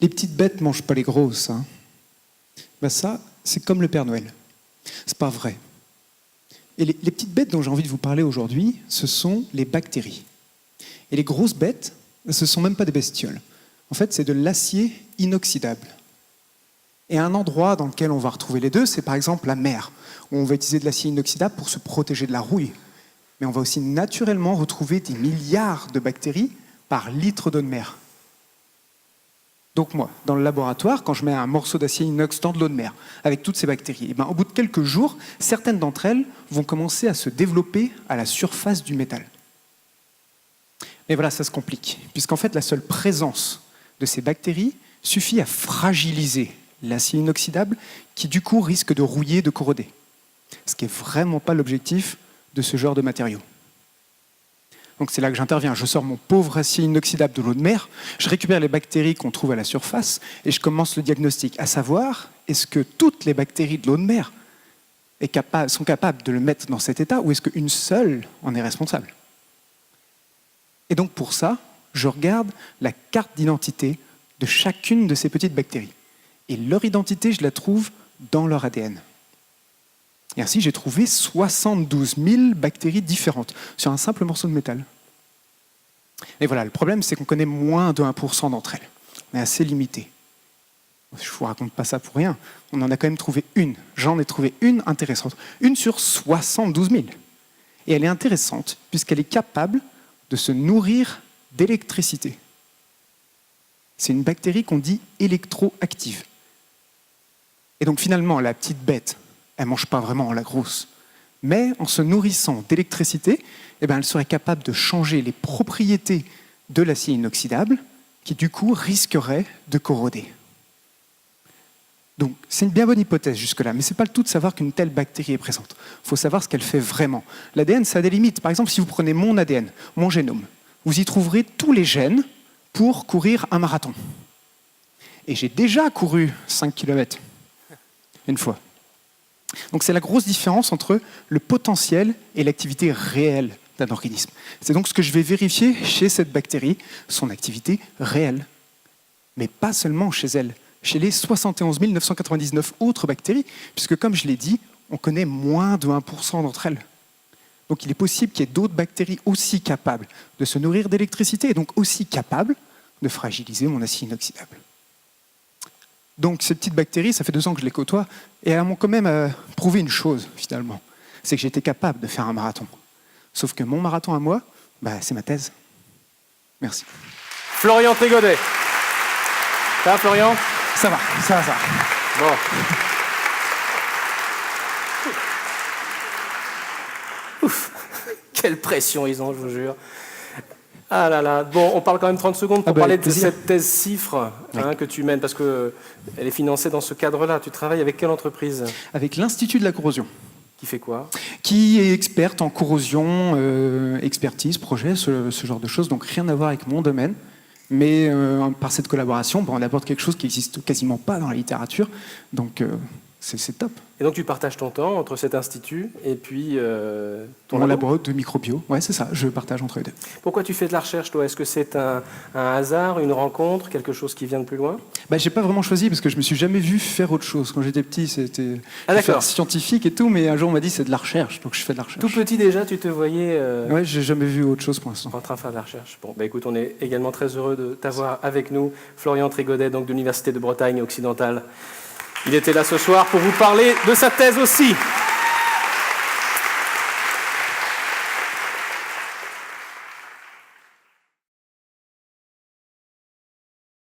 Les petites bêtes mangent pas les grosses. Hein. Ben ça, c'est comme le Père Noël. C'est pas vrai. Et les petites bêtes dont j'ai envie de vous parler aujourd'hui, ce sont les bactéries. Et les grosses bêtes, ce ne sont même pas des bestioles. En fait, c'est de l'acier inoxydable. Et un endroit dans lequel on va retrouver les deux, c'est par exemple la mer, où on va utiliser de l'acier inoxydable pour se protéger de la rouille. Mais on va aussi naturellement retrouver des milliards de bactéries par litre d'eau de mer. Donc moi, dans le laboratoire, quand je mets un morceau d'acier inox dans de l'eau de mer, avec toutes ces bactéries, et ben, au bout de quelques jours, certaines d'entre elles vont commencer à se développer à la surface du métal. Mais voilà, ça se complique, puisqu'en fait, la seule présence de ces bactéries suffit à fragiliser l'acier inoxydable, qui du coup risque de rouiller, de corroder. Ce qui n'est vraiment pas l'objectif de ce genre de matériaux. Donc c'est là que j'interviens. Je sors mon pauvre acier inoxydable de l'eau de mer, je récupère les bactéries qu'on trouve à la surface et je commence le diagnostic, à savoir, est-ce que toutes les bactéries de l'eau de mer sont capables de le mettre dans cet état ou est-ce qu'une seule en est responsable? Et donc pour ça, je regarde la carte d'identité de chacune de ces petites bactéries. Et leur identité, je la trouve dans leur ADN. Et ainsi, j'ai trouvé 72 000 bactéries différentes sur un simple morceau de métal. Et voilà, le problème, c'est qu'on connaît moins de 1% d'entre elles. On est assez limité. Je ne vous raconte pas ça pour rien. On en a quand même trouvé une. J'en ai trouvé une intéressante. Une sur 72 000. Et elle est intéressante puisqu'elle est capable de se nourrir d'électricité. C'est une bactérie qu'on dit électroactive. Et donc finalement, la petite bête, elle ne mange pas vraiment la grosse. Mais en se nourrissant d'électricité, eh ben, elle serait capable de changer les propriétés de l'acier inoxydable qui, du coup, risquerait de corroder. Donc, c'est une bien bonne hypothèse jusque-là, mais ce n'est pas le tout de savoir qu'une telle bactérie est présente. Il faut savoir ce qu'elle fait vraiment. L'ADN, ça a des limites. Par exemple, si vous prenez mon ADN, mon génome, vous y trouverez tous les gènes pour courir un marathon. Et j'ai déjà couru 5 km une fois. Donc c'est la grosse différence entre le potentiel et l'activité réelle d'un organisme. C'est donc ce que je vais vérifier chez cette bactérie, son activité réelle. Mais pas seulement chez elle, chez les 71 999 autres bactéries, puisque comme je l'ai dit, on connaît moins de 1% d'entre elles. Donc il est possible qu'il y ait d'autres bactéries aussi capables de se nourrir d'électricité et donc aussi capables de fragiliser mon acier inoxydable. Donc ces petites bactéries, ça fait 2 ans que je les côtoie, et elles m'ont quand même prouvé une chose, finalement. C'est que j'étais capable de faire un marathon. Sauf que mon marathon à moi, c'est ma thèse. Merci. Florian Trégodet. Ça va, Florian? Ça va. Bon. Ouf. Quelle pression ils ont, je vous jure. Ah là là, bon, on parle quand même 30 secondes pour parler de cette thèse CIFRE que tu mènes, parce qu'elle est financée dans ce cadre-là. Tu travailles avec quelle entreprise? Avec l'Institut de la corrosion. Qui fait quoi? Qui est experte en corrosion, expertise, projet, ce genre de choses, donc rien à voir avec mon domaine. Mais par cette collaboration, on apporte quelque chose qui n'existe quasiment pas dans la littérature, donc c'est top. Et donc tu partages ton temps entre cet institut et puis mon labo de microbio. Ouais, c'est ça, je partage entre les deux. Pourquoi tu fais de la recherche, toi? Est-ce que c'est un hasard, une rencontre, quelque chose qui vient de plus loin? J'ai pas vraiment choisi parce que je me suis jamais vu faire autre chose. Quand j'étais petit, c'était faire scientifique et tout, mais un jour on m'a dit c'est de la recherche, donc je fais de la recherche. Tout petit déjà, tu te voyais Ouais, j'ai jamais vu autre chose pour l'instant. En train de faire de la recherche. Bon, écoute, on est également très heureux de t'avoir avec nous, Florian Trégodet, donc de l'Université de Bretagne occidentale. Il était là ce soir pour vous parler de sa thèse aussi.